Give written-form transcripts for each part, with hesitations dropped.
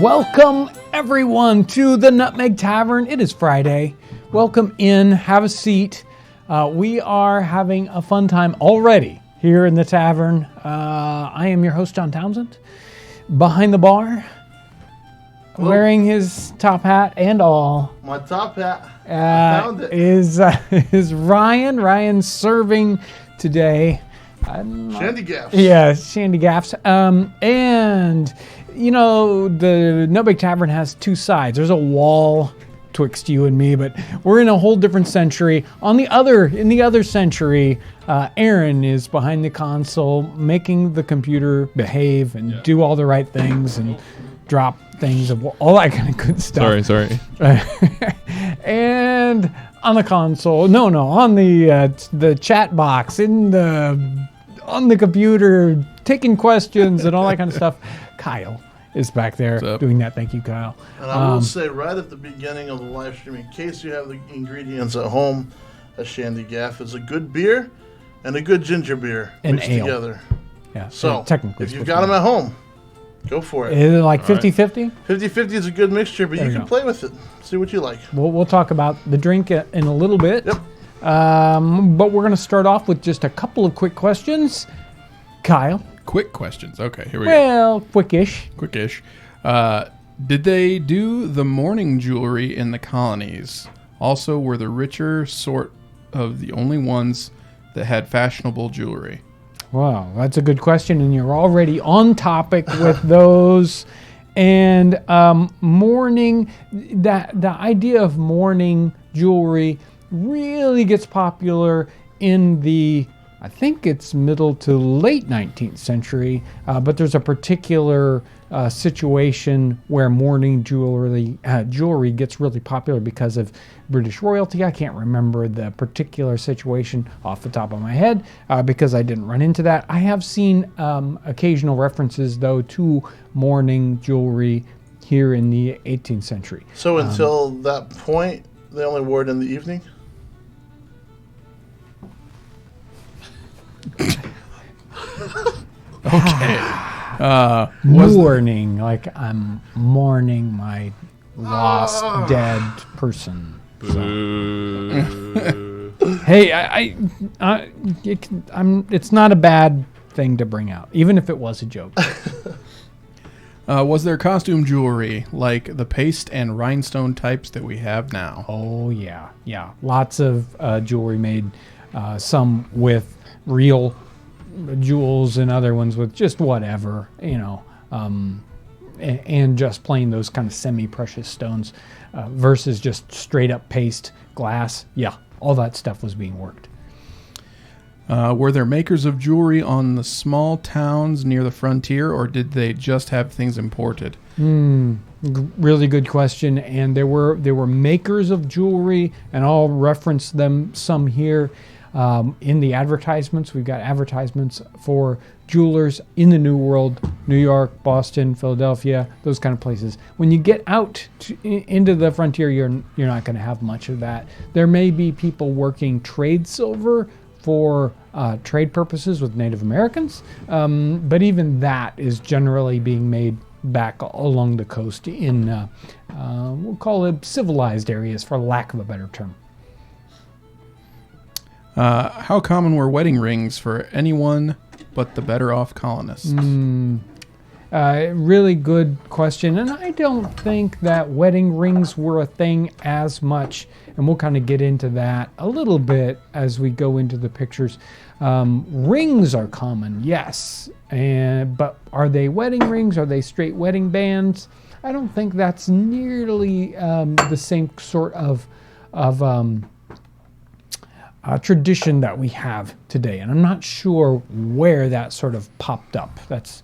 Welcome, everyone, to the Nutmeg Tavern. It is Friday. Welcome in. Have a seat. We are having a fun time already here in the tavern. I am your host, John Townsend. Behind the bar, wearing his top hat and all. My top hat. I found it. Is Ryan. Ryan's serving today. Shandy Gaffs. Yeah, Shandy Gaffs. And, you know, the Nutmeg Tavern has two sides. There's a wall twixt you and me, but we're in a whole different century. In the other century, Aaron is behind the console, making the computer behave and do all the right things and drop things, all that kind of good stuff. Sorry. And on the console, on the chat box, on the computer, taking questions and all that kind of stuff. Kyle is back there doing that. Thank you, Kyle. And I will say right at the beginning of the live stream, in case you have the ingredients at home, a Shandy Gaff is a good beer and a good ginger beer mixed together. Yeah. So technically, if you've got them at home, go for it. Is it like 50-50? 50-50 is a good mixture, but you can play with it. See what you like. We'll talk about the drink in a little bit. Yep. But we're going to start off with just a couple of quick questions. Kyle. Quick questions. Okay, here we go. Well, quickish. Did they do the mourning jewelry in the colonies? Also, were the richer sort of the only ones that had fashionable jewelry? Wow, that's a good question, and you're already on topic with those. And mourning, the idea of mourning jewelry really gets popular in the, I think it's middle to late 19th century, but there's a particular situation where mourning jewelry gets really popular because of British royalty. I can't remember the particular situation off the top of my head because I didn't run into that. I have seen occasional references, though, to mourning jewelry here in the 18th century. So until that point, they only wore it in the evening? Okay. Mourning, like I'm mourning my lost dead person. Hey, it's not a bad thing to bring out, even if it was a joke. Was there costume jewelry like the paste and rhinestone types that we have now? Oh yeah. Lots of jewelry made, some with real jewels and other ones with just whatever, and just plain those kind of semi-precious stones versus just straight up paste, glass. Yeah, all that stuff was being worked. Were there makers of jewelry on the small towns near the frontier, or did they just have things imported? Really good question. And there were makers of jewelry, and I'll reference them some here. In the advertisements, we've got advertisements for jewelers in the New World, New York, Boston, Philadelphia, those kind of places. When you get out into the frontier, you're not going to have much of that. There may be people working trade silver for trade purposes with Native Americans, but even that is generally being made back along the coast in, we'll call it civilized areas, for lack of a better term. How common were wedding rings for anyone but the better off colonists? Really good question. And I don't think that wedding rings were a thing as much. And we'll kind of get into that a little bit as we go into the pictures. Rings are common, yes. But are they wedding rings? Are they straight wedding bands? I don't think that's nearly the same sort of tradition that we have today, and I'm not sure where that sort of popped up. That's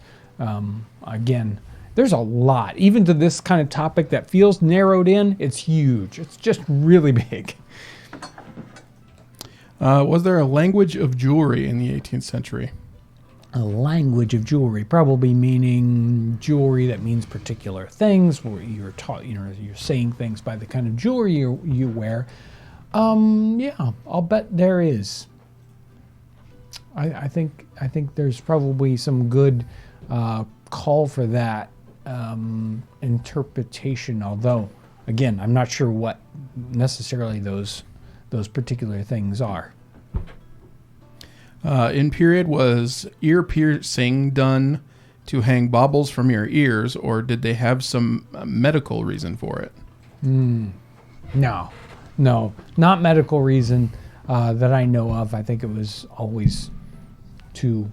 again, there's a lot, even to this kind of topic that feels narrowed in. It's huge. It's just really big. Was there a language of jewelry in the 18th century? A language of jewelry, probably meaning jewelry that means particular things, where you're taught, you're saying things by the kind of jewelry you wear. Yeah, I'll bet there is. I think there's probably some good call for that interpretation, although, again, I'm not sure what necessarily those particular things are. In period, was ear piercing done to hang baubles from your ears, or did they have some medical reason for it? No, not medical reason that I know of. I think it was always to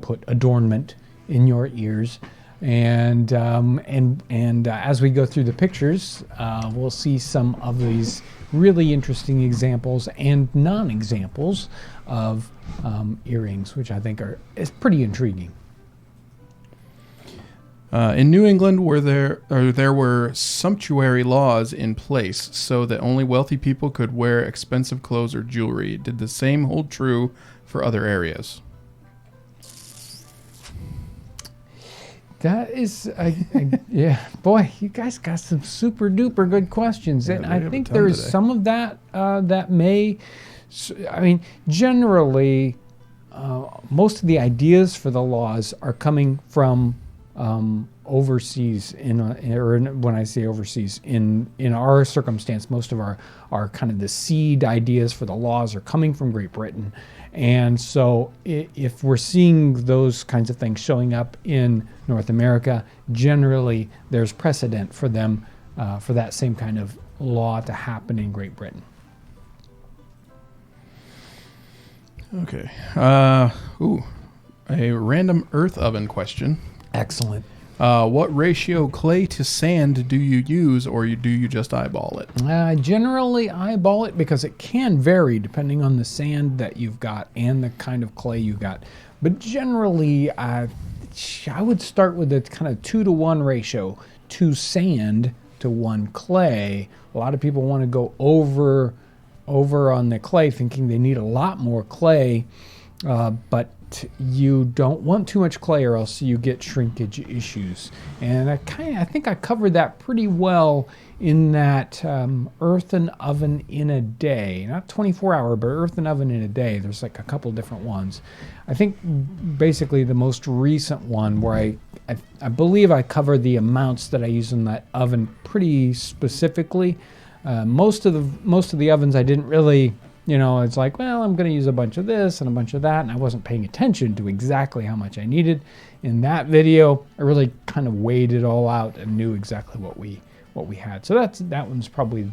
put adornment in your ears. And as we go through the pictures, we'll see some of these really interesting examples and non-examples of earrings, which I think is pretty intriguing. In New England, there were sumptuary laws in place so that only wealthy people could wear expensive clothes or jewelry. Did the same hold true for other areas? That is, yeah, boy, you guys got some super duper good questions. Yeah, And we I have a think ton there's today. some of that that may, I mean, generally, most of the ideas for the laws are coming from overseas. When I say overseas, in our circumstance, most of our kind of the seed ideas for the laws are coming from Great Britain. And so if we're seeing those kinds of things showing up in North America, generally there's precedent for them, for that same kind of law to happen in Great Britain. Okay. A random earth oven question. Excellent. What ratio clay to sand do you use, or do you just eyeball it? Generally eyeball it because it can vary depending on the sand that you've got and the kind of clay you've got. But generally, I would start with a kind of 2-to-1 ratio, 2 sand to 1 clay. A lot of people want to go over on the clay thinking they need a lot more clay, but you don't want too much clay or else you get shrinkage issues. And I think I covered that pretty well in that earthen oven in a day. Not 24-hour, but earthen oven in a day. There's like a couple different ones. I think basically the most recent one where I believe I covered the amounts that I use in that oven pretty specifically. Most of the ovens I didn't really, it's like, well, I'm going to use a bunch of this and a bunch of that, and I wasn't paying attention to exactly how much I needed. In that video, I really kind of weighed it all out and knew exactly what we had. So that one's probably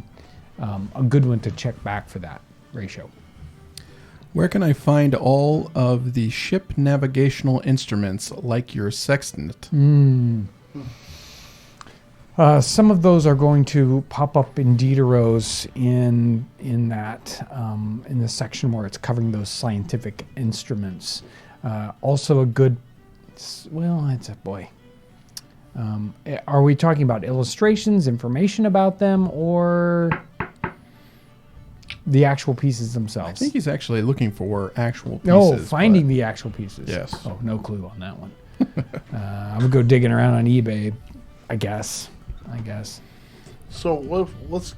a good one to check back for that ratio. Where can I find all of the ship navigational instruments like your sextant? Some of those are going to pop up in Diderot's in the section where it's covering those scientific instruments. Also a good, well, it's a boy. Are we talking about illustrations, information about them, or the actual pieces themselves? I think he's actually looking for actual pieces. Oh, finding the actual pieces. Yes. Oh, no clue on that one. I'm gonna go digging around on eBay, I guess. So let's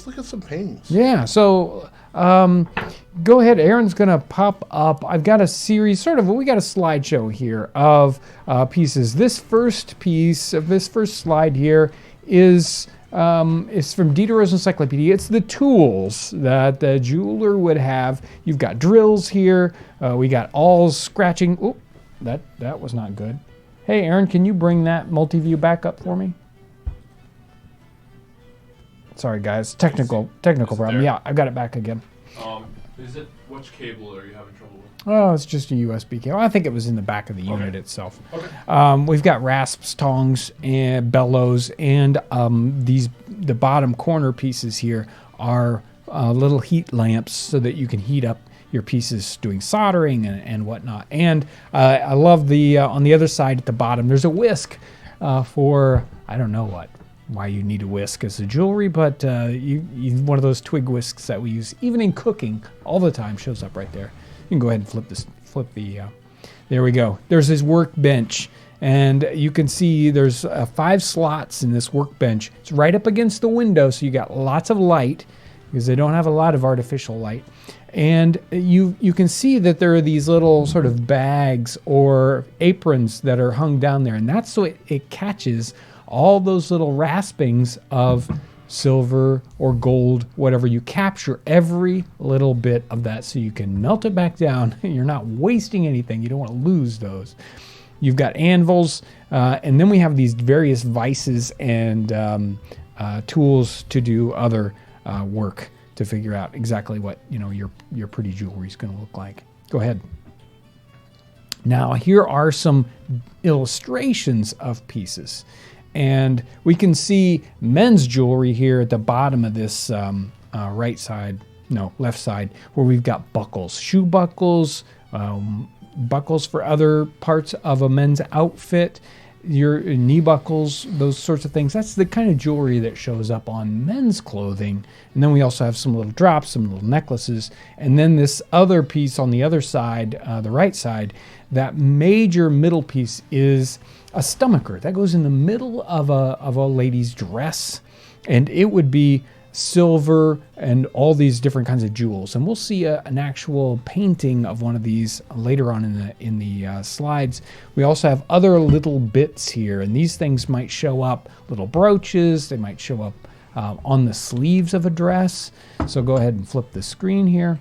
look at some paintings. Yeah. So go ahead. Aaron's gonna pop up. I've got a series, we got a slideshow here of pieces. This first slide here is from Diderot's Encyclopedia. It's the tools that the jeweler would have. You've got drills here. We got awls, scratching. Oh, that was not good. Hey, Aaron, can you bring that multi-view back up for me? Sorry, guys. Technical problem. there? Yeah, I've got it back again. Which cable are you having trouble with? Oh, it's just a USB cable. I think it was in the back of the unit itself. Okay. We've got rasps, tongs, and bellows, and the bottom corner pieces here are little heat lamps so that you can heat up your pieces doing soldering and whatnot. And I love the on the other side at the bottom, there's a whisk for, I don't know why you need a whisk as a jewelry, but you one of those twig whisks that we use even in cooking all the time shows up right there. You can go ahead and flip the there we go. There's his workbench, and you can see there's 5 slots in this workbench. It's right up against the window, so you got lots of light. because they don't have a lot of artificial light. And you can see that there are these little sort of bags or aprons that are hung down there, and that's so it catches all those little raspings of silver or gold, whatever. You capture every little bit of that so you can melt it back down. You're not wasting anything. You don't want to lose those. You've got anvils, and then we have these various vices and tools to do other work to figure out exactly what your pretty jewelry is going to look like. Go ahead. Now here are some illustrations of pieces, and we can see men's jewelry here at the bottom of this left side, where we've got buckles, shoe buckles, buckles for other parts of a men's outfit, your knee buckles, those sorts of things. That's the kind of jewelry that shows up on men's clothing. And then we also have some little drops, some little necklaces. And then this other piece on the other side, the right side, that major middle piece is a stomacher. That goes in the middle of a lady's dress. And it would be silver and all these different kinds of jewels. And we'll see an actual painting of one of these later on in the slides. We also have other little bits here, and these things might show up, little brooches. They might show up on the sleeves of a dress. So go ahead and flip the screen here.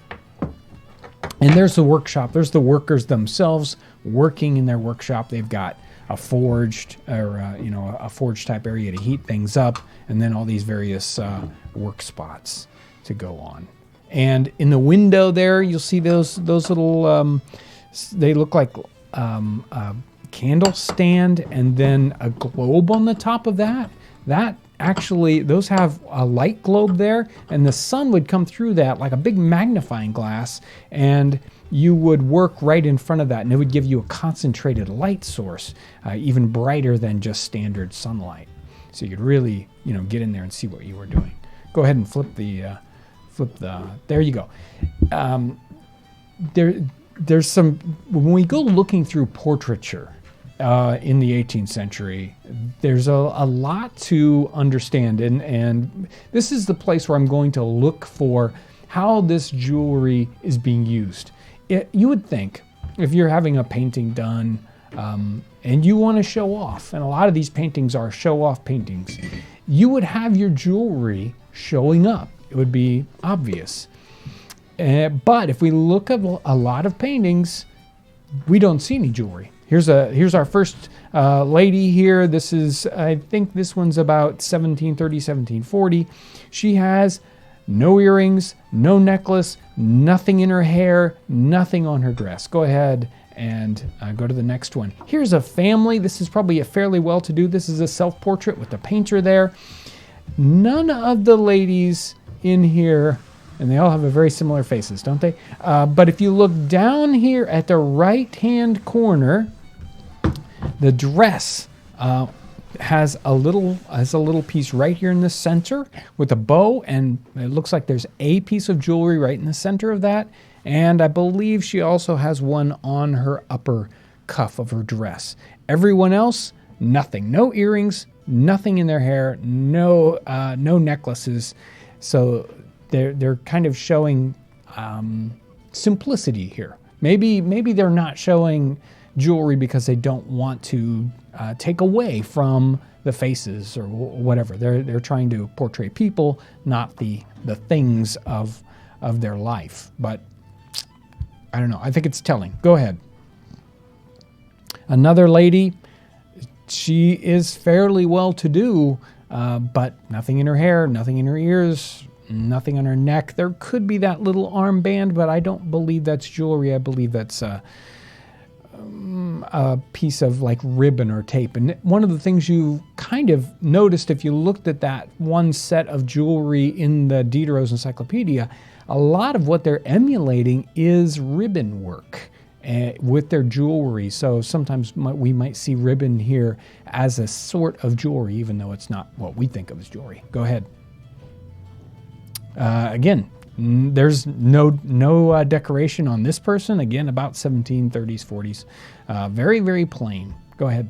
And there's the workshop. There's the workers themselves working in their workshop. They've got a forged a forge type area to heat things up, and then all these various work spots to go on. And in the window there, you'll see those little they look like a candle stand, and then a globe on the top of that. That actually, those have a light globe there, and the sun would come through that like a big magnifying glass, and you would work right in front of that, and it would give you a concentrated light source, even brighter than just standard sunlight. So you could really, get in there and see what you were doing. Go ahead and flip the, there you go. There's some, when we go looking through portraiture in the 18th century, there's a lot to understand, and this is the place where I'm going to look for how this jewelry is being used. You would think if you're having a painting done and you want to show off, and a lot of these paintings are show-off paintings, you would have your jewelry showing up. It would be obvious. But if we look at a lot of paintings, we don't see any jewelry. Here's our first lady here. This is, I think this one's about 1730, 1740. She has no earrings, no necklace, nothing in her hair, nothing on her dress. Go ahead and go to the next one. Here's a family. This is probably a fairly well-to-do. This is a self-portrait with the painter there. None of the ladies in here, and they all have a very similar faces, don't they? But if you look down here at the right-hand corner, the dress has a little piece right here in the center with a bow, and it looks like there's a piece of jewelry right in the center of that. And I believe she also has one on her upper cuff of her dress. Everyone else, nothing. No earrings, nothing in their hair, no necklaces. So they're kind of showing simplicity here. Maybe they're not showing jewelry because they don't want to take away from the faces or whatever. They're trying to portray people, not the things of their life. But I don't know. I think it's telling. Go ahead. Another lady, she is fairly well-to-do, but nothing in her hair, nothing in her ears, nothing on her neck. There could be that little armband, but I don't believe that's jewelry. I believe that's a piece of like ribbon or tape. And one of the things you kind of noticed if you looked at that one set of jewelry in the Diderot's encyclopedia, a lot of what they're emulating is ribbon work with their jewelry. So sometimes we might see ribbon here as a sort of jewelry, even though it's not what we think of as jewelry. Go ahead. Again, there's no decoration on this person. Again, about 1730s, 40s. Very, very plain. Go ahead.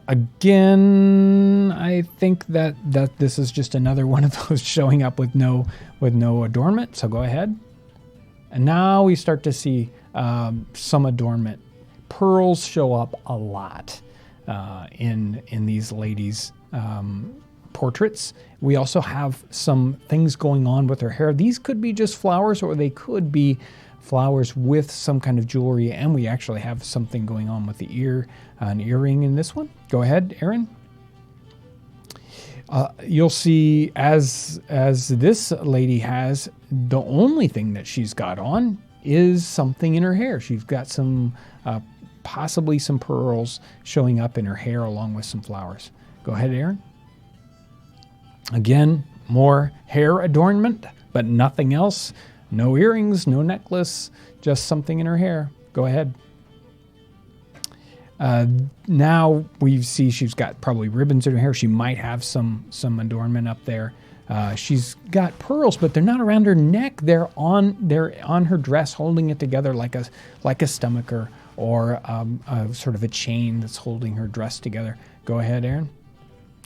Again, I think that this is just another one of those showing up with no adornment. So go ahead. And now we start to see some adornment. Pearls show up a lot in these ladies' portraits. We also have some things going on with her hair. These could be just flowers, or they could be flowers with some kind of jewelry, and we actually have something going on with the ear, an earring in this one. Go ahead, Aaron. You'll see as this lady has, the only thing that she's got on is something in her hair. She's got some, possibly some pearls showing up in her hair along with some flowers. Go ahead, Aaron. Again, more hair adornment, but nothing else. No earrings, no necklace, just something in her hair. Go ahead. Now we see she's got probably ribbons in her hair. She might have some adornment up there. She's got pearls, but they're not around her neck. They're on her dress, holding it together like a stomacher, or a sort of a chain that's holding her dress together. Go ahead, Aaron.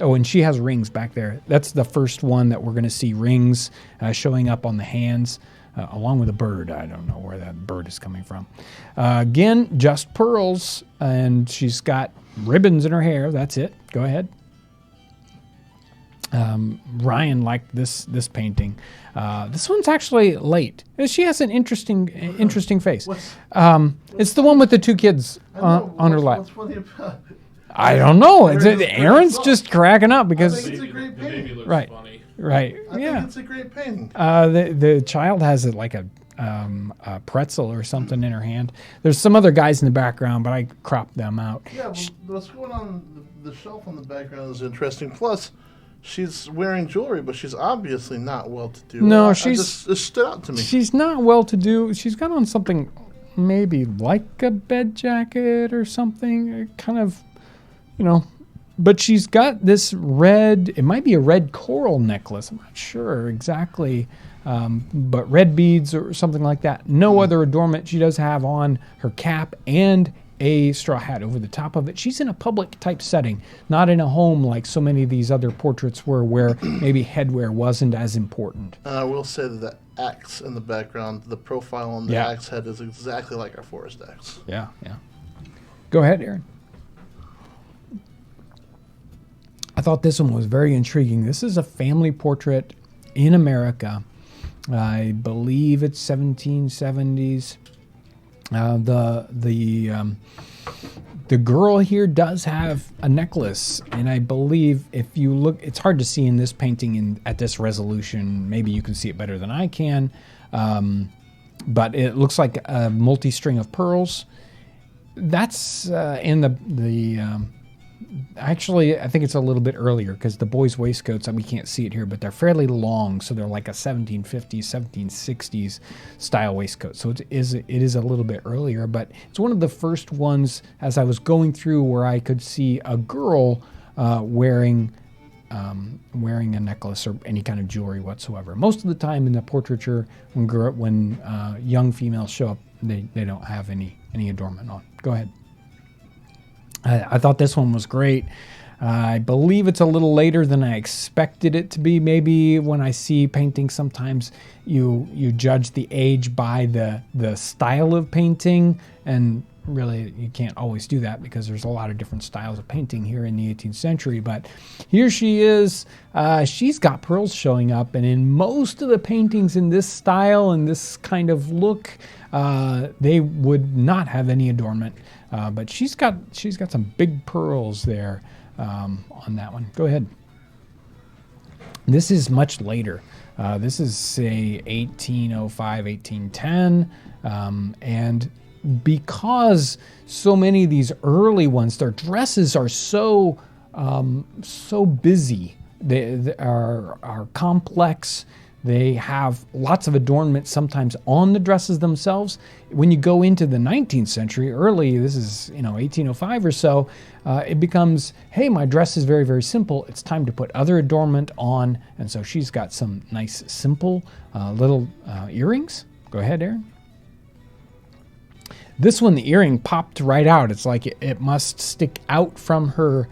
Oh, and she has rings back there. That's the first one that we're going to see rings showing up on the hands, along with a bird. I don't know where that bird is coming from. Again, just pearls, and she's got ribbons in her hair. That's it. Go ahead. Ryan liked this painting. This one's actually late. She has an interesting face. It's the one with the two kids on her lap. What's funny about it? I don't know. Aaron's just cracking up because I think it's a great The baby painting. looks Right. funny. right, I yeah. think it's a great painting. The child has like a pretzel or something in her hand. There's some other guys in the background, but I cropped them out. Yeah, well, what's going on? The shelf on the background is interesting. Plus, she's wearing jewelry, but she's obviously not well-to-do. No, it stood out to me. She's not well-to-do. She's got on something maybe like a bed jacket or something, kind of, but she's got this red, it might be a red coral necklace. I'm not sure exactly, but red beads or something like that. No other adornment. She does have on her cap and a straw hat over the top of it. She's in a public type setting, not in a home like so many of these other portraits were, where maybe headwear wasn't as important. And I will say that the axe in the background, the profile on the Yeah. axe head is exactly like our forest axe. Yeah. Go ahead, Aaron. I thought this one was very intriguing. This is a family portrait in America. I believe it's 1770s. The girl here does have a necklace, and I believe if you look, it's hard to see in this painting at this resolution. Maybe you can see it better than I can, but it looks like a multi-string of pearls. That's in the actually, I think it's a little bit earlier, because the boys' waistcoats, we can't see it here, but they're fairly long, so they're like a 1750s, 1760s style waistcoat. So it is a little bit earlier, but it's one of the first ones as I was going through where I could see a girl wearing a necklace or any kind of jewelry whatsoever. Most of the time in the portraiture, when young females show up, they don't have any adornment on. Go ahead. I thought this one was great. I believe it's a little later than I expected it to be. Maybe when I see paintings, sometimes you judge the age by the style of painting, and really you can't always do that because there's a lot of different styles of painting here in the 18th century. But here she is. She's got pearls showing up, and in most of the paintings in this style and this kind of look, they would not have any adornment. But she's got some big pearls there on that one. Go ahead. This is much later. This is, say, 1805, 1810. And because so many of these early ones, their dresses are so busy. They are complex. They have lots of adornment sometimes on the dresses themselves. When you go into the 19th century, early, this is 1805 or so, it becomes, hey, my dress is very, very simple. It's time to put other adornment on. And so she's got some nice, simple little earrings. Go ahead, Aaron. This one, the earring popped right out. It's like it must stick out from her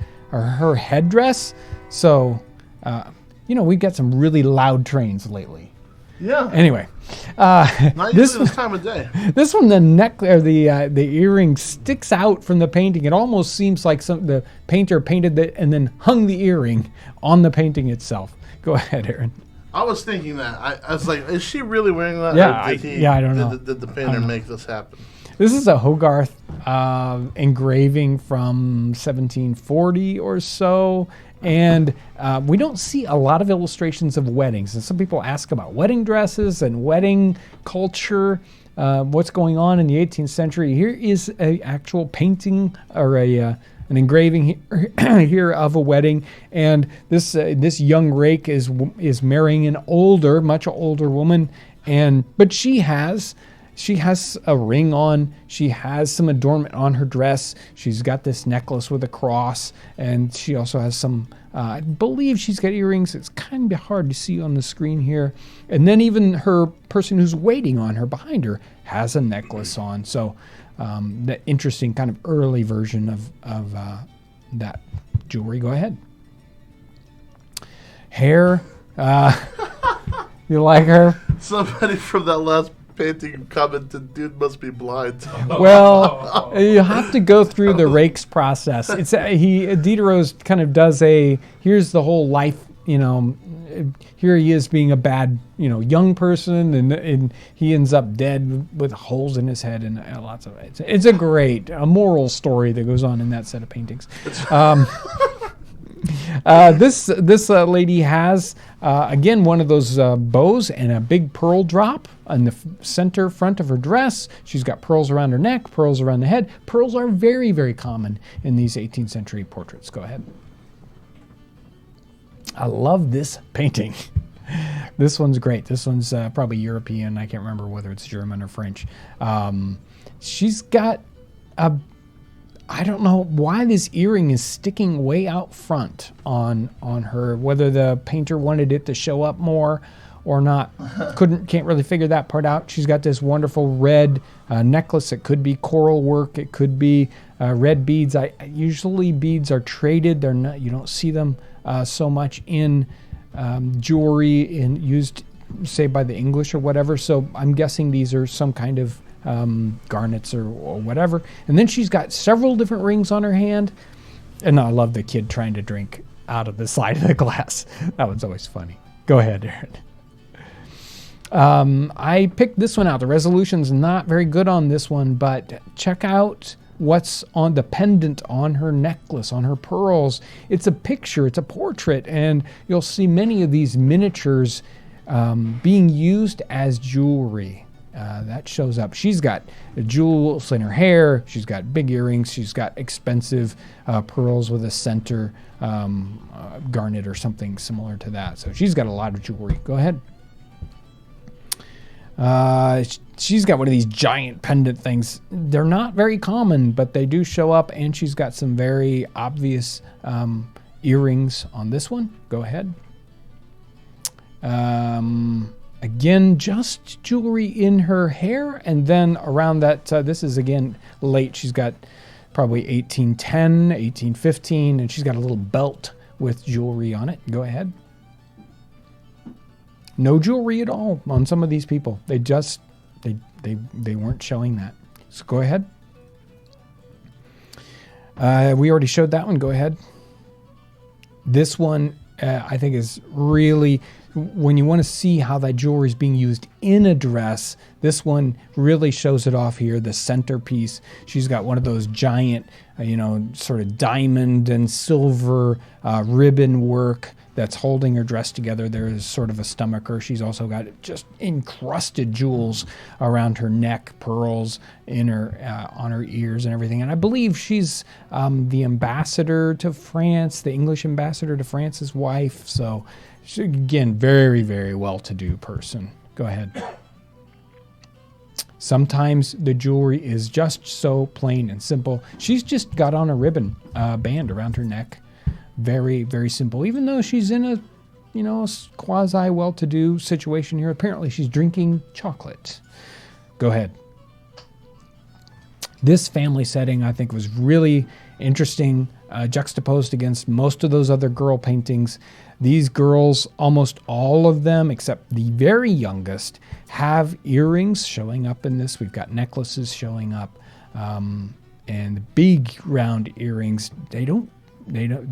headdress. So, we've got some really loud trains lately. Yeah. Anyway, Not usually this time of day. this one, the neck or the earring sticks out from the painting. It almost seems like the painter painted it and then hung the earring on the painting itself. Go ahead, Aaron. I was thinking that. I was like, is she really wearing that? Yeah, Or I don't know. Did the painter make this happen? This is a Hogarth engraving from 1740 or so. And we don't see a lot of illustrations of weddings. And some people ask about wedding dresses and wedding culture, what's going on in the 18th century. Here is an actual painting or an engraving here of a wedding. And this young rake is marrying an much older woman. But she has a ring on. She has some adornment on her dress. She's got this necklace with a cross, and she also has some, I believe she's got earrings. It's kind of hard to see on the screen here. And then even her person who's waiting on her behind her has a necklace on. So the interesting kind of early version of that jewelry. Go ahead. Hair. You like her? Somebody from that last painting commented, "Dude must be blind." Well, you have to go through the rakes process. It's Diderot's kind of does here's the whole life. Here he is being a bad young person, and he ends up dead with holes in his head and lots of it. It's a moral story that goes on in that set of paintings. This lady has again one of those bows and a big pearl drop on the center front of her dress. She's got pearls around her neck, pearls around the head. Pearls are very, very common in these 18th century portraits. Go ahead. I love this painting. This one's great. This one's probably European. I can't remember whether it's German or French. She's got I don't know why this earring is sticking way out front on her, whether the painter wanted it to show up more or not. Can't really figure that part out. She's got this wonderful red necklace. It could be coral work. It could be red beads. Usually beads are traded. They're not. You don't see them so much in jewelry used, say, by the English or whatever. So I'm guessing these are some kind of garnets or whatever. And then she's got several different rings on her hand. And I love the kid trying to drink out of the side of the glass. That one's always funny. Go ahead, Aaron. I picked this one out. The resolution's not very good on this one, but check out what's on the pendant on her necklace, on her pearls. It's a picture, it's a portrait, and you'll see many of these miniatures being used as jewelry. That shows up. She's got jewels in her hair. She's got big earrings. She's got expensive pearls with a center garnet or something similar to that. So she's got a lot of jewelry. Go ahead. She's got one of these giant pendant things. They're not very common, but they do show up. And she's got some very obvious earrings on this one. Go ahead. Again, just jewelry in her hair, and then around that, this is again late. She's got probably 1810, 1815, and she's got a little belt with jewelry on it. Go ahead. No jewelry at all on some of these people. They weren't showing that. So go ahead. We already showed that one. Go ahead. This one, I think, is really, when you want to see how that jewelry is being used in a dress, this one really shows it off here. The centerpiece, she's got one of those giant, sort of diamond and silver ribbon work that's holding her dress together. There is sort of a stomacher. She's also got just encrusted jewels around her neck, pearls in her on her ears and everything. And I believe she's the ambassador to France, the English ambassador to France's wife. So she, again, very, very well-to-do person. Go ahead. Sometimes the jewelry is just so plain and simple. She's just got on a ribbon band around her neck. Very, very simple. Even though she's in a, quasi well-to-do situation here, apparently she's drinking chocolate. Go ahead. This family setting, I think, was really interesting, juxtaposed against most of those other girl paintings. These girls, almost all of them, except the very youngest, have earrings showing up in this. We've got necklaces showing up, and the big round earrings. They don't.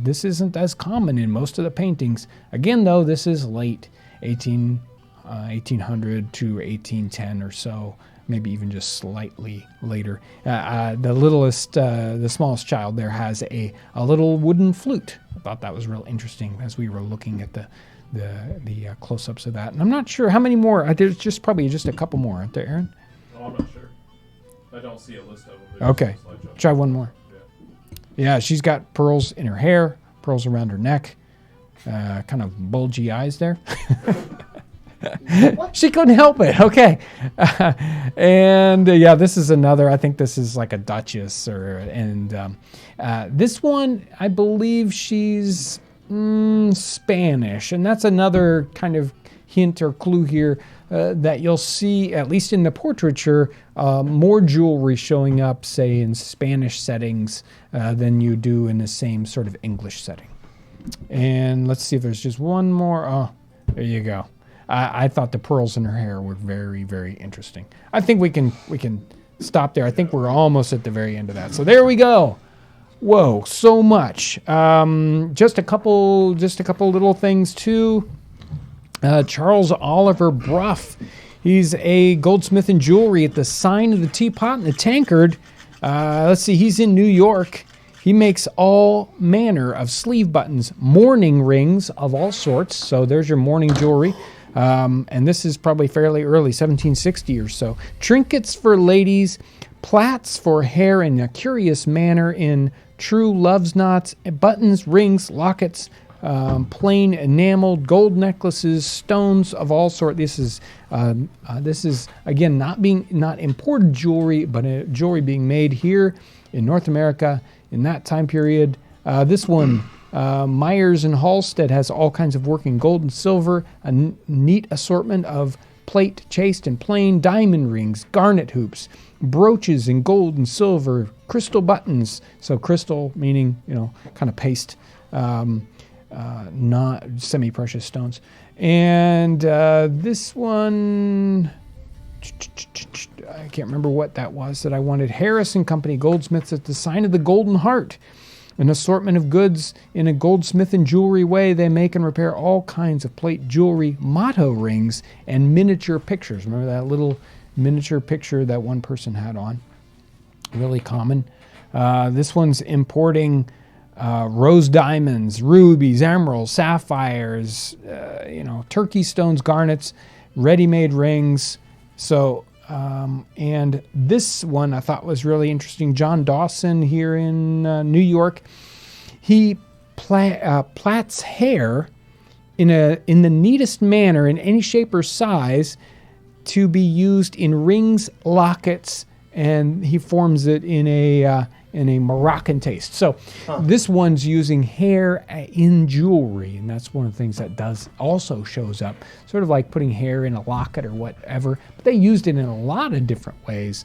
This isn't as common in most of the paintings. Again, though, this is late 1800 to 1810 or so. Maybe even just slightly later. The littlest, the smallest child there has a little wooden flute. I thought that was real interesting as we were looking at the close-ups of that. And I'm not sure how many more. There's probably just a couple more, aren't there, Aaron? Oh, I'm not sure. I don't see a list of them. Okay, try one more. Yeah, she's got pearls in her hair, pearls around her neck, kind of bulgy eyes there. She couldn't help it. Okay. And this is another. I think this is like a duchess, this one, I believe she's Spanish, and that's another kind of hint or clue here that you'll see, at least in the portraiture, more jewelry showing up, say, in Spanish settings than you do in the same sort of English setting. And let's see if there's just one more. Oh, there you go. I thought the pearls in her hair were very, very interesting. I think we can stop there. I think we're almost at the very end of that. So there we go. Whoa, so much. Just a couple little things too. Charles Oliver Bruff. He's a goldsmith in jewelry at the Sign of the Teapot and the Tankard. Let's see, he's in New York. He makes all manner of sleeve buttons, mourning rings of all sorts. So there's your mourning jewelry. And this is probably fairly early, 1760 or so. Trinkets for ladies, plaits for hair in a curious manner in true love's knots, buttons, rings, lockets, plain enameled gold necklaces, stones of all sorts. This is again not imported jewelry, but jewelry being made here in North America in that time period. This one. Myers and Halstead has all kinds of work in gold and silver, a neat assortment of plate, chased and plain, diamond rings, garnet hoops, brooches in gold and silver, crystal buttons. So crystal meaning, kind of paste, not semi-precious stones. And this one, I can't remember what that was that I wanted. Harris and Company Goldsmiths at the Sign of the Golden Heart. An assortment of goods in a goldsmith and jewelry way. They make and repair all kinds of plate, jewelry, motto rings, and miniature pictures. Remember that little miniature picture that one person had on? Really common. This one's importing rose diamonds, rubies, emeralds, sapphires, turkey stones, garnets, ready-made rings. So, and this one I thought was really interesting. John Dawson here in New York. He plaits hair in the neatest manner in any shape or size to be used in rings, lockets, and he forms it in a Moroccan taste. So this one's using hair in jewelry, and that's one of the things that also shows up, sort of like putting hair in a locket or whatever. But they used it in a lot of different ways,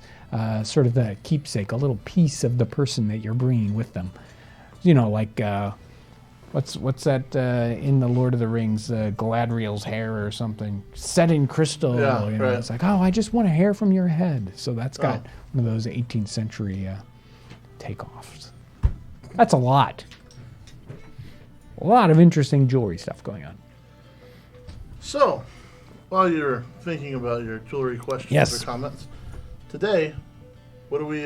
sort of the keepsake, a little piece of the person that you're bringing with them. Like what's that in the Lord of the Rings, Galadriel's hair or something, set in crystal. Yeah, right. It's like, I just want a hair from your head. So that's got one of those 18th century takeoffs. That's a lot. A lot of interesting jewelry stuff going on. So, while you're thinking about your jewelry questions or comments, today, what are we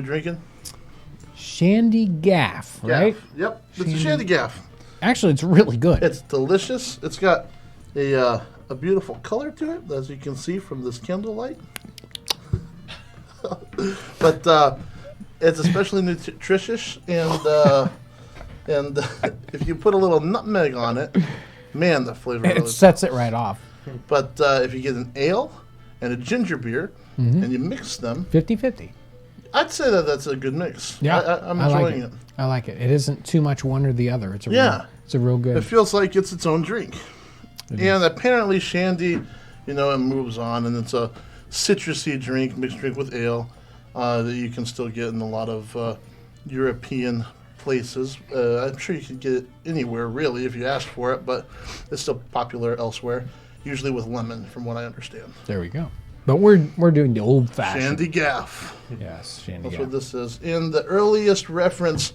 drinking? Shandy Gaff, right? Yep, it's a Shandy Gaff. Actually, it's really good. It's delicious. It's got a beautiful color to it, as you can see from this candlelight. But it's especially nutritious, and if you put a little nutmeg on it, man, the flavor it sets it right off. But if you get an ale and a ginger beer, and you mix them, 50-50. I'd say that's a good mix. Yeah, I'm enjoying it. I like it. It isn't too much one or the other. It's a real good. It feels like it's its own drink. And apparently Shandy, it moves on, and it's a citrusy drink, mixed drink with ale. that you can still get in a lot of European places. I'm sure you can get it anywhere, really, if you ask for it, but it's still popular elsewhere, usually with lemon, from what I understand. There we go. But we're doing the old-fashioned. Shandy Gaff. Yes, Shandy That's Gaff. what this is. In the earliest reference,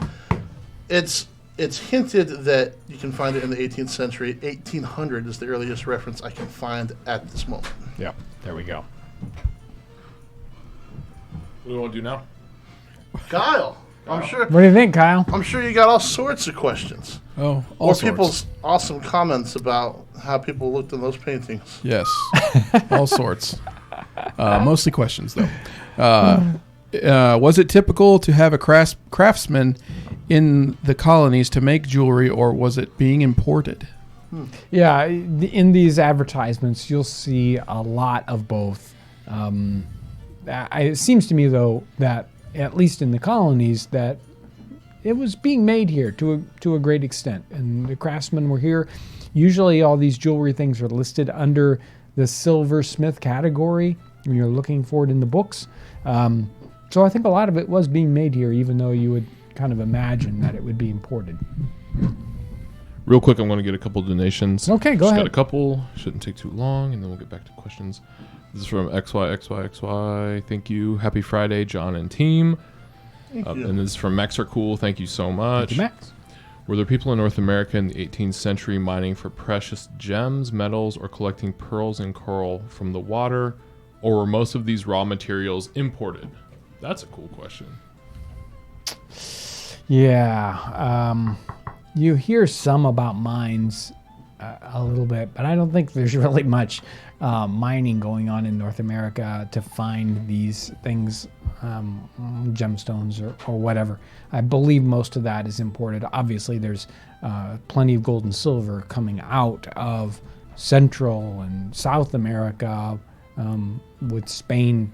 it's hinted that you can find it in the 18th century. 1800 is the earliest reference I can find at this moment. Yeah, there we go. What do we want to do now? Kyle, I'm sure. What do you think, Kyle? I'm sure you got all sorts of questions. Oh, all Or sorts. people's awesome comments about how people looked in those paintings. Yes, all sorts. Mostly questions, though. Was it typical to have a craftsman in the colonies to make jewelry, or was it being imported? Yeah, in these advertisements, you'll see a lot of both. It seems to me, though, that at least in the colonies, that it was being made here to a great extent, and the craftsmen were here. Usually, all these jewelry things are listed under the silversmith category when you're looking for it in the books. So I think a lot of it was being made here, even though you would kind of imagine that it would be imported. Real quick, I'm going to get a couple donations. Okay, go Just ahead. got a couple. Shouldn't take too long, and then we'll get back to questions. This is from XYXYXY. Thank you. Happy Friday, John and team. Thank you. And this is from Max Are Cool. Thank you so much. Thank you, Max. Were there people in North America in the 18th century mining for precious gems, metals, or collecting pearls and coral from the water? Or were most of these raw materials imported? That's a cool question. Yeah. You hear some about mines a little bit, but I don't think there's really much mining going on in North America to find these things, gemstones or whatever. I believe most of that is imported. Obviously, there's plenty of gold and silver coming out of Central and South America, with Spain,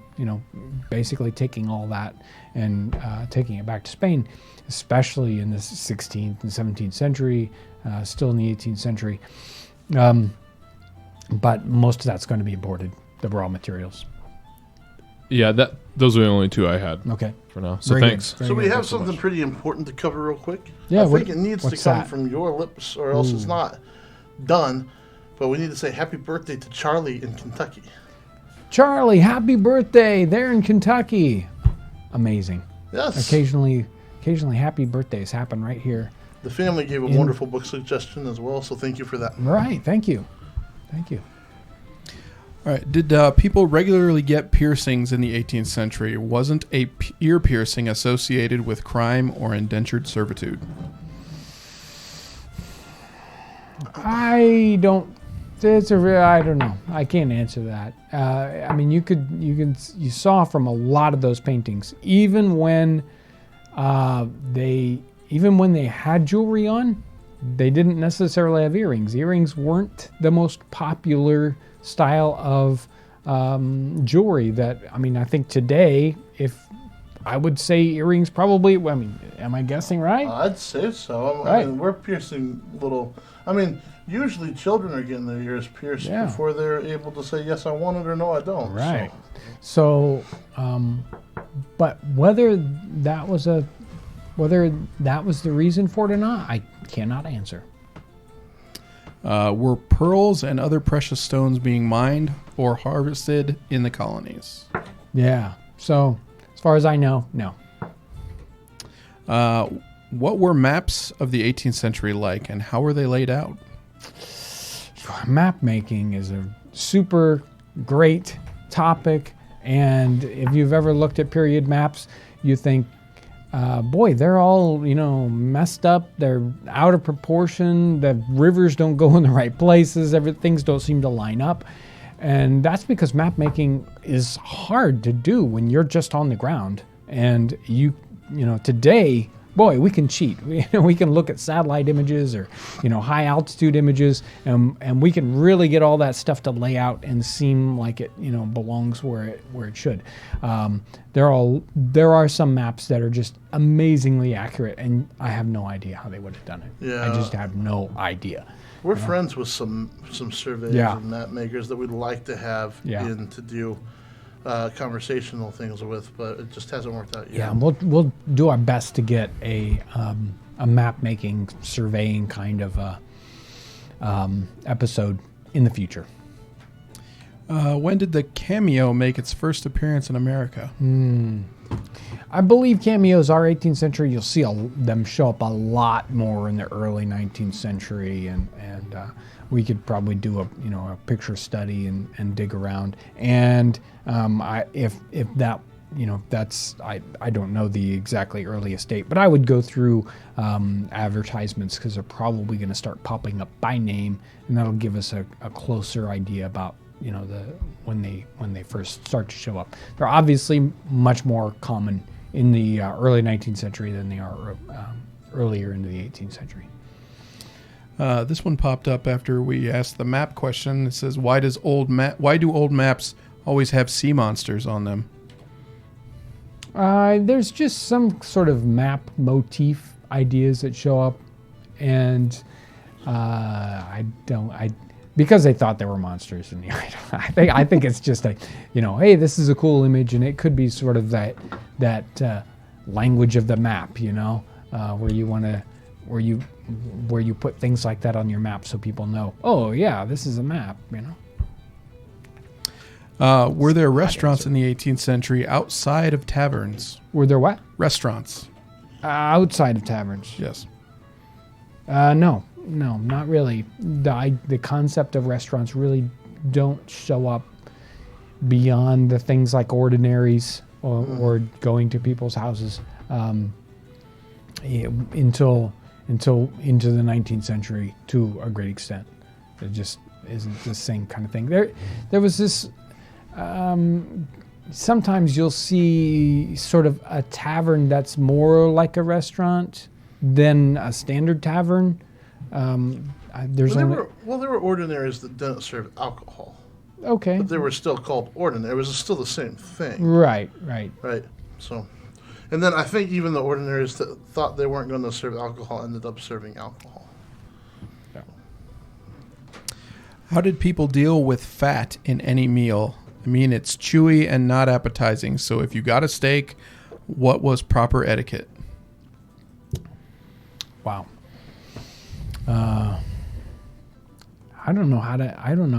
basically taking all that and taking it back to Spain, especially in the 16th and 17th century, still in the 18th century. But most of that's going to be imported, the raw materials. Yeah, those are the only two I had Okay. for now. So Very good. thanks. Very So we good. have Thanks so something much. pretty important to cover real quick. Yeah, I think it needs to what's come that? from your lips, or else it's not done. But we need to say happy birthday to Charlie in Kentucky. Charlie, happy birthday there in Kentucky. Amazing. Yes. Occasionally happy birthdays happen right here. The family gave a wonderful book suggestion as well, so thank you for that. Right. Thank you. Thank you. All right. Did people regularly get piercings in the 18th century? Wasn't a ear piercing associated with crime or indentured servitude? I don't know. I can't answer that. I mean, you saw from a lot of those paintings, even when they had jewelry on, they didn't necessarily have earrings. Earrings weren't the most popular style of jewelry. I think today, if I would say earrings, probably. I mean, am I guessing right? I'd say so. I Right. mean, we're piercing little. I mean, usually children are getting their ears pierced Yeah. before they're able to say yes, I want it, or no, I don't. Right. So, but whether that was the reason for it or not, I cannot answer. Were pearls and other precious stones being mined or harvested in the colonies? Yeah. So, as far as I know, no. What were maps of the 18th century like, and how were they laid out? Map making is a super great topic, and if you've ever looked at period maps, you think, boy, they're all messed up. They're out of proportion. The rivers don't go in the right places. Things don't seem to line up, and that's because map making is hard to do when you're just on the ground. And today, boy, we can cheat. We can look at satellite images or high altitude images, and we can really get all that stuff to lay out and seem like it belongs where it should. There are some maps that are just amazingly accurate, and I have no idea how they would have done it. Yeah. I just have no idea. We're friends with some surveyors Yeah. and map makers that we'd like to have Yeah. in to do conversational things with, but it just hasn't worked out yet. Yeah, and we'll do our best to get a map making, surveying kind of episode in the future. When did the cameo make its first appearance in America? I believe cameos are 18th century. You'll see them show up a lot more in the early 19th century, and we could probably do a picture study and dig around. And if that that's I don't know the exactly earliest date, but I would go through advertisements because they're probably going to start popping up by name, and that'll give us a closer idea about when they first start to show up. They're obviously much more common in the early 19th century than they are earlier into the 18th century. This one popped up after we asked the map question. It says, why do old maps always have sea monsters on them? There's just some sort of map motif ideas that show up, and because they thought they were monsters in the item. I think it's just hey, this is a cool image, and it could be sort of that language of the map, where you put things like that on your map so people know, oh yeah, this is a map, Were there restaurants in the 18th century outside of taverns? Were there what? Restaurants. Outside of taverns? Yes. No, not really. The concept of restaurants really don't show up beyond the things like ordinaries or going to people's houses until into the 19th century to a great extent. It just isn't the same kind of thing. There was this. Sometimes you'll see sort of a tavern that's more like a restaurant than a standard tavern. There were ordinaries that didn't serve alcohol. Okay. But they were still called ordinary. It was still the same thing. Right. So, and then I think even the ordinaries that thought they weren't going to serve alcohol ended up serving alcohol. Yeah. How did people deal with fat in any meal? I mean, it's chewy and not appetizing. So if you got a steak, what was proper etiquette? Wow. I don't know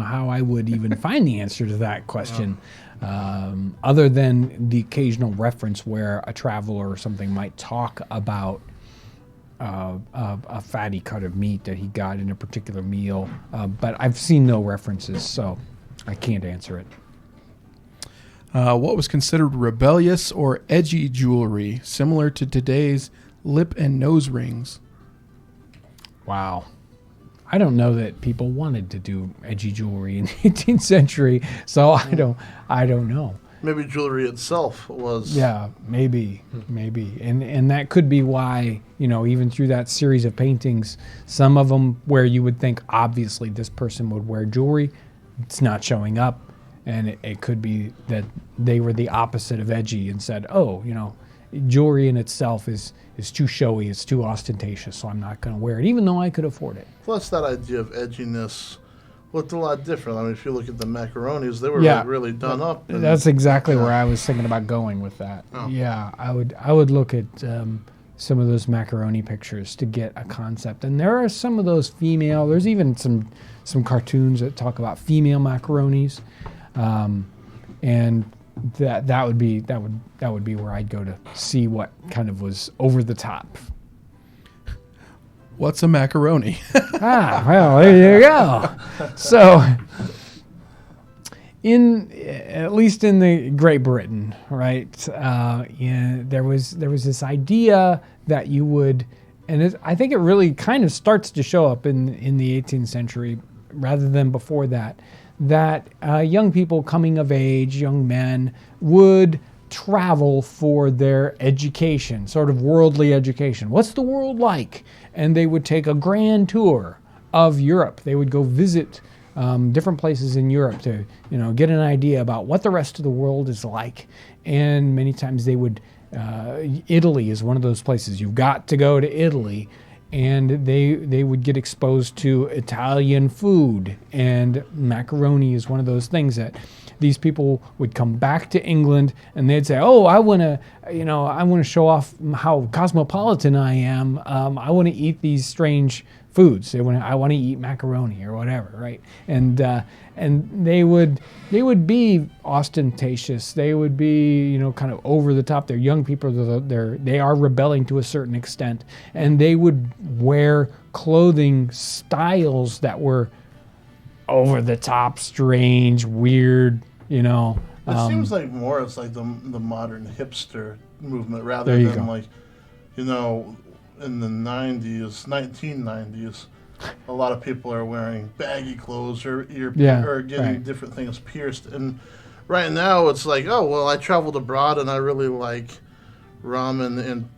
how I would even find the answer to that question, other than the occasional reference where a traveler or something might talk about a fatty cut of meat that he got in a particular meal. But I've seen no references, so I can't answer it. What was considered rebellious or edgy jewelry, similar to today's lip and nose rings? Wow. I don't know that people wanted to do edgy jewelry in the 18th century, so I don't know. Maybe jewelry itself was. Yeah, maybe. And that could be why, even through that series of paintings, some of them where you would think, obviously, this person would wear jewelry, it's not showing up. And it could be that they were the opposite of edgy and said, jewelry in itself is too showy, it's too ostentatious, so I'm not going to wear it, even though I could afford it. Plus, that idea of edginess looked a lot different. I mean, if you look at the macaronis, they were really done up. That's exactly where I was thinking about going with that. Oh. Yeah, I would look at some of those macaroni pictures to get a concept. And there are some of those female. There's even some cartoons that talk about female macaronis. And that would be where I'd go to see what kind of was over the top. What's a macaroni? Well, there you go. So, at least in the Great Britain, right? There was this idea that you would, and I think it really kind of starts to show up in the 18th century rather than before that. That young people coming of age, young men, would travel for their education, sort of worldly education. What's the world like? And they would take a grand tour of Europe. They would go visit different places in Europe to, get an idea about what the rest of the world is like. And many times they would, Italy is one of those places. You've got to go to Italy. and they would get exposed to Italian food, and macaroni is one of those things that these people would come back to England and they'd say, "Oh, I want to show off how cosmopolitan I am. I want to eat these strange foods. I want to eat macaroni or whatever, right?" And they would be ostentatious. They would be kind of over the top. They're young people. They are rebelling to a certain extent, and they would wear clothing styles that were over the top, strange, weird. It seems like more it's like the modern hipster movement rather than like, in the 1990s, a lot of people are wearing baggy clothes or getting different things pierced. And right now it's like, oh, well, I traveled abroad and I really like ramen and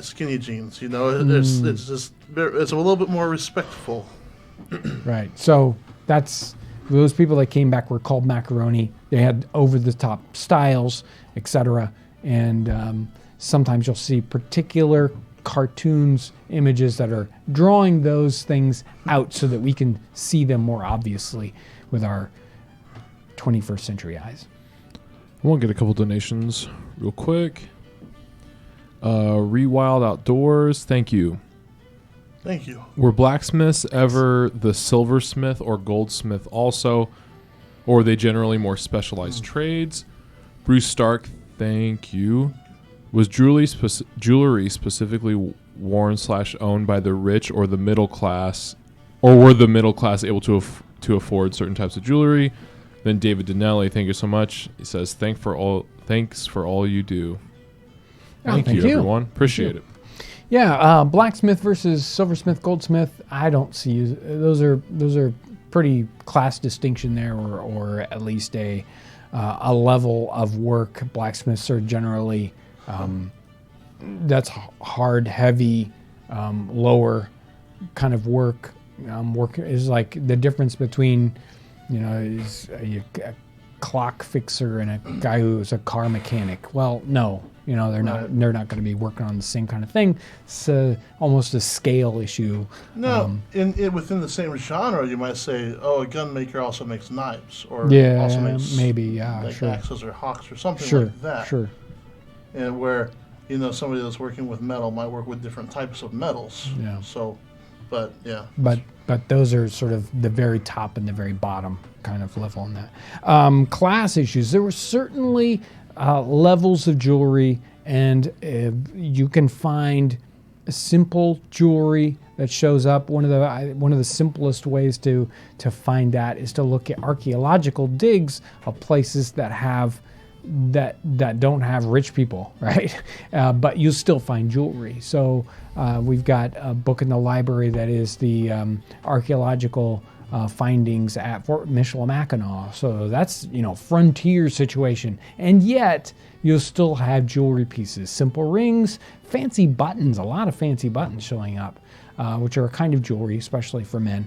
skinny jeans. It's just, it's a little bit more respectful. Right. So those people that came back were called macaroni. They had over-the-top styles, etc. And sometimes you'll see particular cartoons, images that are drawing those things out so that we can see them more obviously with our 21st century eyes. I want to get a couple donations real quick. Rewild Outdoors, thank you. Thank you. Were blacksmiths ever the silversmith or goldsmith also, or are they generally more specialized trades? Bruce Stark, thank you. Was jewelry specifically worn / owned by the rich or the middle class, or were the middle class able to afford certain types of jewelry? Then David Dinelli, thank you so much. He says, thanks for all you do. Thank you, everyone. Appreciate it. Yeah, blacksmith versus silversmith, goldsmith. I don't see those are pretty class distinction there, or at least a level of work. Blacksmiths are generally that's hard, heavy, lower kind of work. Work is like the difference between is a clock fixer and a guy who's a car mechanic. Well, no. They're not going to be working on the same kind of thing. It's almost a scale issue. No, within the same genre, you might say, "Oh, a gun maker also makes knives, or also makes axes or hawks or something like that." Sure. And where somebody that's working with metal might work with different types of metals. Yeah. So, but yeah. But those are sort of the very top and the very bottom kind of level on that. Class issues. There were certainly levels of jewelry, and you can find simple jewelry that shows up. One of the simplest ways to find that is to look at archaeological digs of places that don't have rich people, right? But you still find jewelry. So we've got a book in the library that is the archaeological findings at Fort Michilimackinac. So that's, frontier situation. And yet you'll still have jewelry pieces, simple rings, fancy buttons, a lot of fancy buttons showing up, which are a kind of jewelry, especially for men.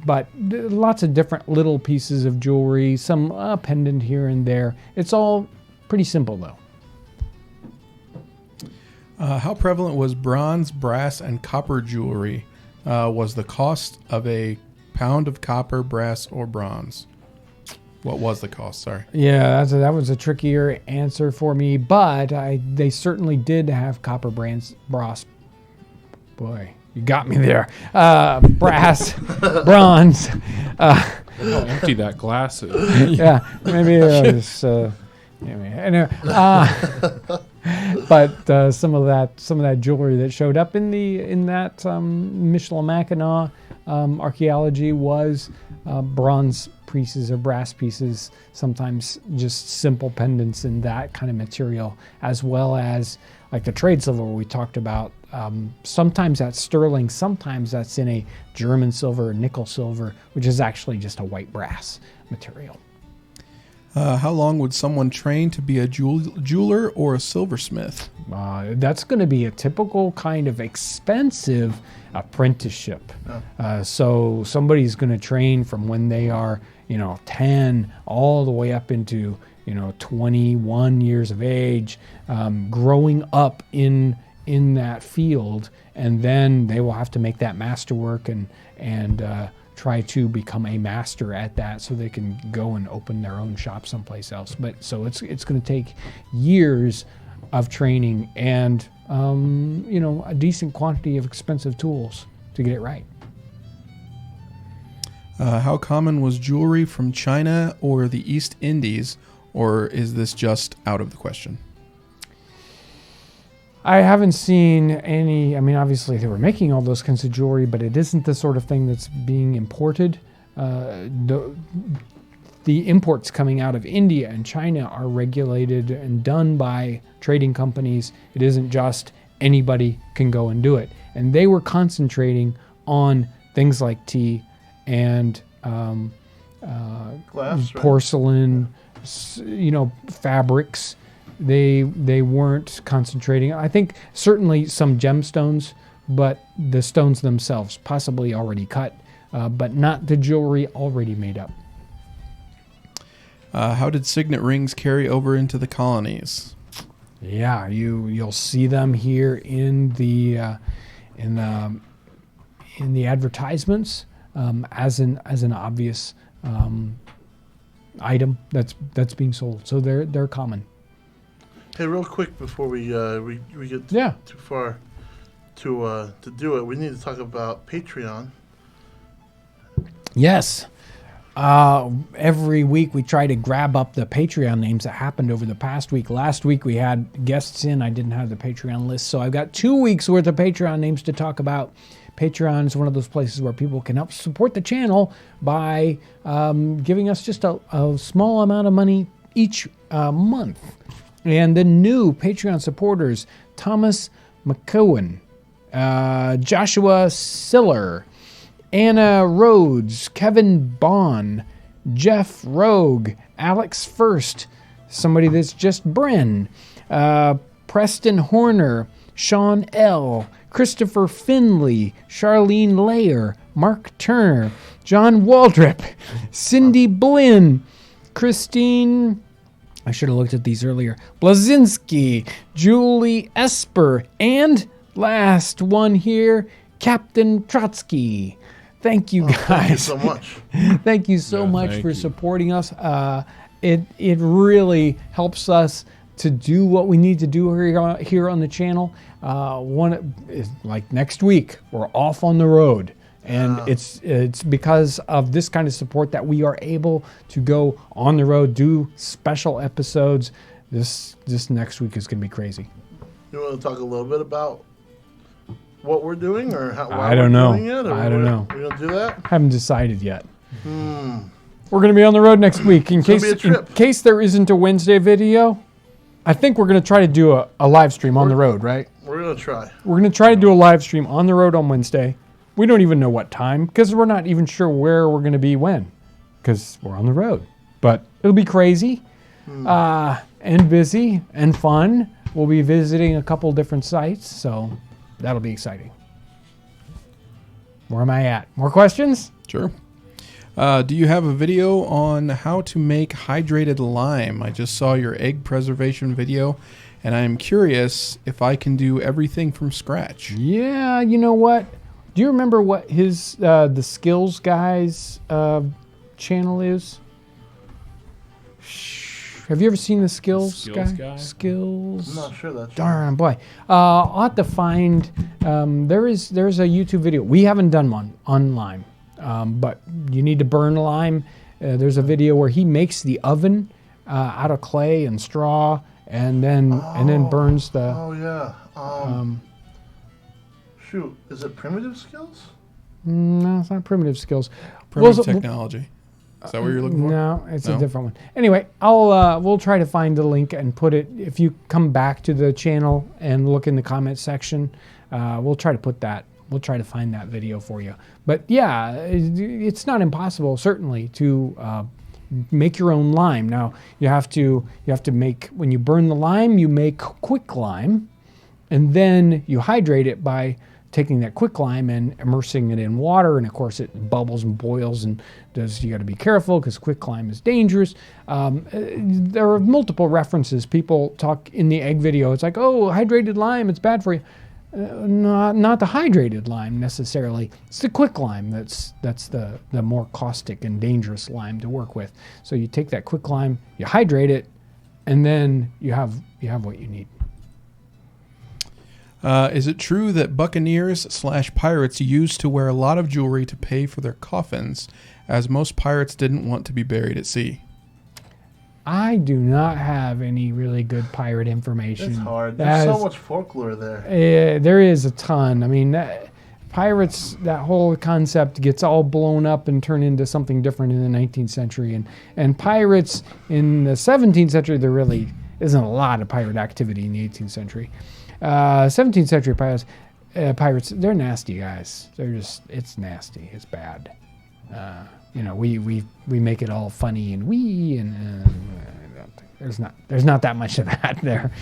But lots of different little pieces of jewelry, some pendant here and there. It's all pretty simple though. How prevalent was bronze, brass, and copper jewelry? Was the cost of a pound of copper, brass, or bronze? What was the cost? Sorry. Yeah, that was a trickier answer for me, but they certainly did have copper, brass. Boy, you got me there. Brass, bronze. Empty that glass. Yeah, maybe it was. Anyway, but some of that jewelry that showed up in that Michilimackinac archaeology was bronze pieces or brass pieces, sometimes just simple pendants in that kind of material, as well as like the trade silver we talked about. Sometimes that's sterling, sometimes that's in a German silver or nickel silver, which is actually just a white brass material. How long would someone train to be a jeweler or a silversmith? That's going to be a typical kind of expensive apprenticeship. So somebody's going to train from when they are, 10 all the way up into, 21 years of age, growing up in in that field, and then they will have to make that masterwork and try to become a master at that, so they can go and open their own shop someplace else. But so it's going to take years of training and a decent quantity of expensive tools to get it right. How common was jewelry from China or the East Indies, or is this just out of the question? I haven't seen any. I mean, obviously they were making all those kinds of jewelry, but it isn't the sort of thing that's being imported. The imports coming out of India and China are regulated and done by trading companies. It isn't just anybody can go and do it. And they were concentrating on things like tea and Glass, right? porcelain, fabrics. They weren't concentrating. I think certainly some gemstones, but the stones themselves possibly already cut, but not the jewelry already made up. How did signet rings carry over into the colonies? Yeah, you'll see them here in the advertisements as an obvious item that's being sold. So they're common. Hey, real quick before we get too far to do it, we need to talk about Patreon. Yes. Every week we try to grab up the Patreon names that happened over the past week. Last week we had guests in. I didn't have the Patreon list, so I've got 2 weeks worth of Patreon names to talk about. Patreon is one of those places where people can help support the channel by giving us just a small amount of money each month. And the new Patreon supporters: Thomas McCowan, Joshua Siller, Anna Rhodes, Kevin Bond, Jeff Rogue, Alex First, somebody that's just Bren, Preston Horner, Sean L., Christopher Finley, Charlene Layer, Mark Turner, John Waldrip, Cindy Blinn, Christine, I should have looked at these earlier, Blazinski, Julie Esper, and last one here, Captain Trotsky. Thank you, guys. Thank you so much. Thank you so much for supporting us. It really helps us to do what we need to do here on the channel. Like next week, we're off on the road. And it's because of this kind of support that we are able to go on the road, do special episodes. This next week is going to be crazy. You want to talk a little bit about what we're doing, or how I don't know. Doing it, or I don't know. We don't do that. Haven't decided yet. We're going to be on the road next week. In case there isn't a Wednesday video, I think we're going to try to do a live stream on the road, right? We're going to try. We're going to try to do a live stream on the road on Wednesday. We don't even know what time, because we're not even sure where we're going to be when, because we're on the road. But it'll be crazy and busy and fun. We'll be visiting a couple different sites, so that'll be exciting. Where am I at? More questions? Sure. Do you have a video on how to make hydrated lime? I just saw your egg preservation video, and I am curious if I can do everything from scratch. Yeah, you know what? Do you remember what his the Skills Guy's channel is? Have you ever seen the Skills Guy? Skills. I'm not sure that's Darn boy. I'll have to find. There's a YouTube video. We haven't done one on lime, but you need to burn lime. There's a video where he makes the oven out of clay and straw, and then burns the. Oh yeah. Shoot, is it Primitive Skills? No, it's not Primitive Skills. Primitive Technology. Is that what you're looking for? No, it's a different one. Anyway, we'll try to find the link and put it. If you come back to the channel and look in the comment section, we'll try to put that. We'll try to find that video for you. But yeah, it's not impossible, certainly, to make your own lime. Now you have to make, when you burn the lime, you make quick lime, and then you hydrate it by taking that quicklime and immersing it in water, and of course it bubbles and boils, and you got to be careful because quicklime is dangerous. There are multiple references. People talk in the egg video. It's like, oh, hydrated lime, it's bad for you. Not the hydrated lime necessarily. It's the quicklime that's the more caustic and dangerous lime to work with. So you take that quicklime, you hydrate it, and then you have what you need. Is it true that buccaneers/pirates used to wear a lot of jewelry to pay for their coffins, as most pirates didn't want to be buried at sea? I do not have any really good pirate information. It's hard. There's so much folklore there. There is a ton. I mean, pirates, that whole concept gets all blown up and turned into something different in the 19th century. And pirates in the 17th century, there really isn't a lot of pirate activity in the 18th century. 17th century pirates, they're nasty guys. It's nasty. It's bad. We make it all funny and there's not that much of that there.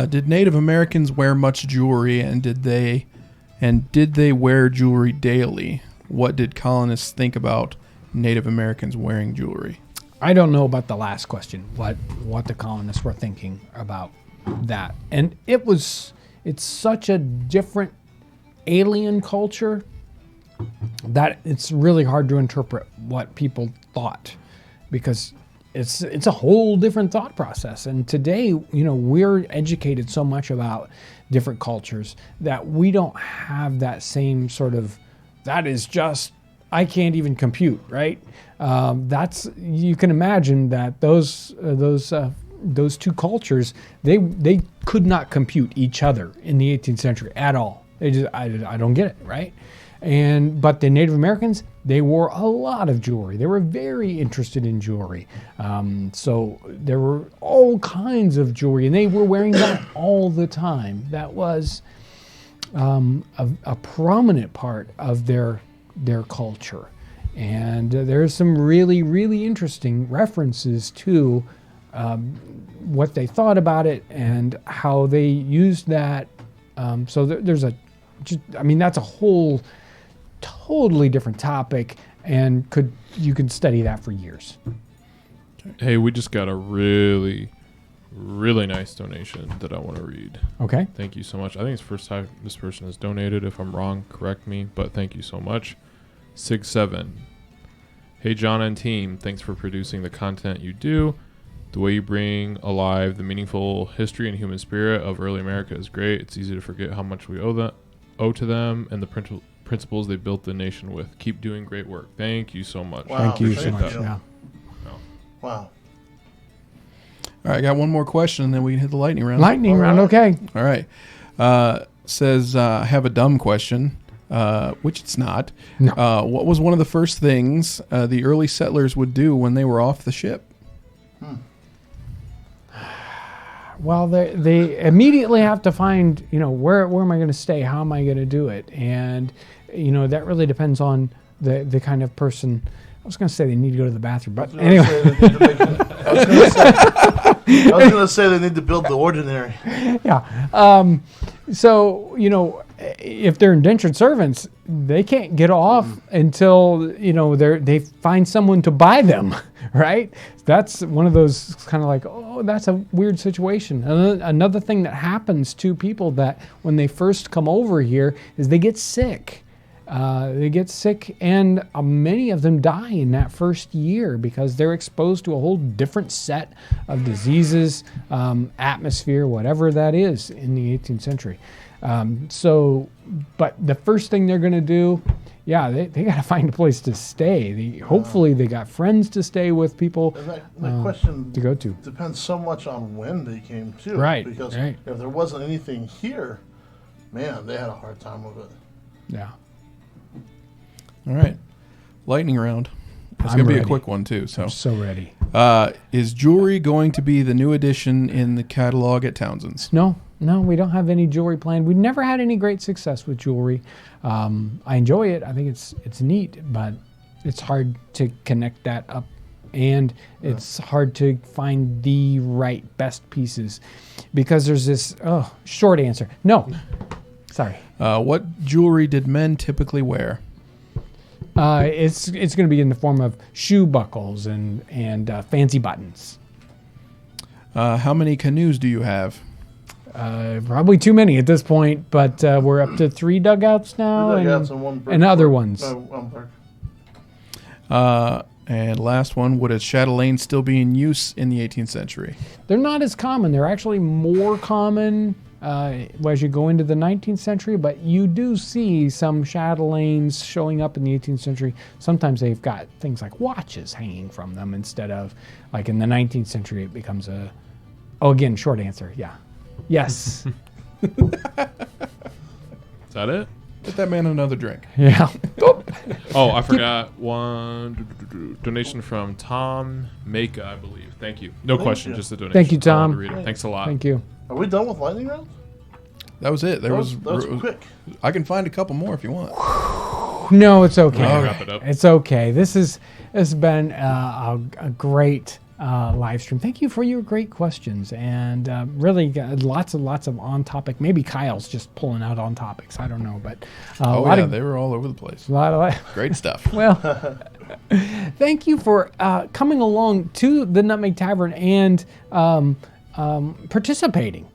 Did Native Americans wear much jewelry, and did they wear jewelry daily? What did colonists think about Native Americans wearing jewelry? I don't know about the last question. What the colonists were thinking about that, and it's such a different alien culture that it's really hard to interpret what people thought, because it's a whole different thought process. And today, we're educated so much about different cultures that we don't have that same sort of, that is just, I can't even compute, right? You can imagine that those two cultures, they could not compute each other in the 18th century at all. I don't get it, right? But the Native Americans, they wore a lot of jewelry. They were very interested in jewelry. So there were all kinds of jewelry, and they were wearing that all the time. That was a prominent part of their culture. And there's some really, really interesting references to what they thought about it and how they used that. So that's a whole totally different topic, and you could study that for years. Hey, we just got a really, really nice donation that I want to read. Okay. Thank you so much. I think it's the first time this person has donated. If I'm wrong, correct me, but thank you so much. Sig7. Hey, John and team, thanks for producing the content you do. The way you bring alive the meaningful history and human spirit of early America is great. It's easy to forget how much we owe to them and the principles they built the nation with. Keep doing great work. Thank you so much. Wow, thank you so much. You. Yeah. Wow. All right, I got one more question, and then we can hit the lightning round. Lightning round, okay. All right. Says, I have a dumb question, which it's not. No. What was one of the first things the early settlers would do when they were off the ship? Well, they immediately have to find, where am I going to stay? How am I going to do it? And, that really depends on the kind of person. I was going to say they need to go to the bathroom, but anyway. I was going to say they need to build the ordinary. Yeah. So, if they're indentured servants, they can't get off until, they find someone to buy them, right? That's one of those kind of like, oh, that's a weird situation. Another thing that happens to people that when they first come over here is they get sick. And many of them die in that first year because they're exposed to a whole different set of diseases, atmosphere, whatever that is in the 18th century. But the first thing they're going to do, they got to find a place to stay. Hopefully they got friends to stay with, people that question to go to. Depends so much on when they came too. Right. Because right. if there wasn't anything here, man, they had a hard time with it. Yeah. All right. Lightning round. It's going to be a quick one, too. I'm so ready. Is jewelry going to be the new addition in the catalog at Townsend's? No, we don't have any jewelry planned. We've never had any great success with jewelry. I enjoy it. I think it's neat, but it's hard to connect that up. And it's hard to find the right best pieces because there's this short answer. No. Sorry. What jewelry did men typically wear? It's going to be in the form of shoe buckles and fancy buttons. How many canoes do you have? Probably too many at this point, but we're up to 3 dugouts now, Dugouts and one and other ones. And last one, would a chatelaine still be in use in the 18th century? They're not as common. They're actually more common as you go into the 19th century, but you do see some chatelaines showing up in the 18th century. Sometimes they've got things like watches hanging from them instead of, like in the 19th century, it becomes a... Oh, again, short answer, yeah. Yes. Is that it? Get that man another drink. Yeah. Oh, I forgot one donation from Tom Maka, I believe. Thank you. No question, you. just a donation. Thank you, I wanted Tom. to read it. Thanks a lot. Thank you. Are we done with lightning rounds? That was it. That was quick. I can find a couple more if you want. No, it's okay. I'll wrap it up. It's okay. This has been a great live stream. Thank you for your great questions, and really lots of on topic. Maybe Kyle's just pulling out on topics. I don't know, but They were all over the place. a lot of Great stuff. well. Thank you for coming along to the Nutmeg Tavern and participating.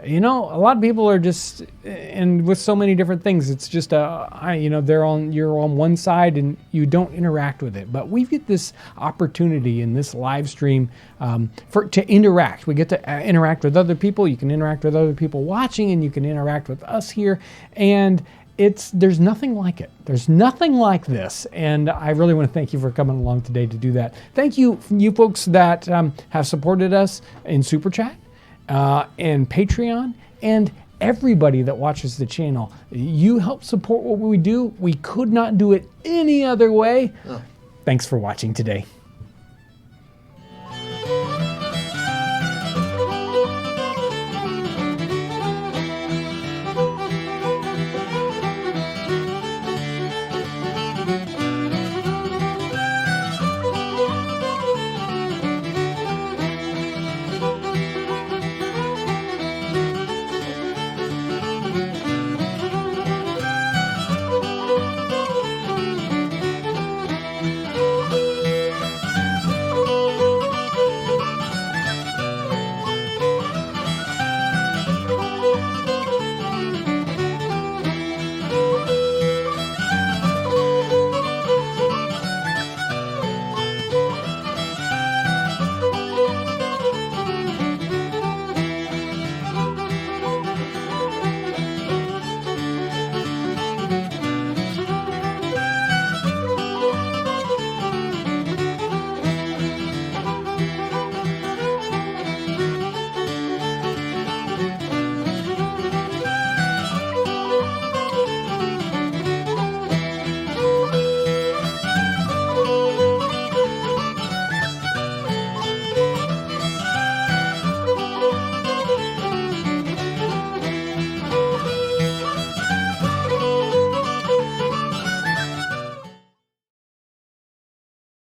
You know, a lot of people are just, and with so many different things, it's just you're on one side and you don't interact with it. But we get this opportunity in this live stream to interact. We get to interact with other people. You can interact with other people watching, and you can interact with us here. And there's nothing like it. There's nothing like this. And I really want to thank you for coming along today to do that. Thank you folks that have supported us in Super Chat. And Patreon, and everybody that watches the channel. You help support what we do. We could not do it any other way. Thanks for watching today.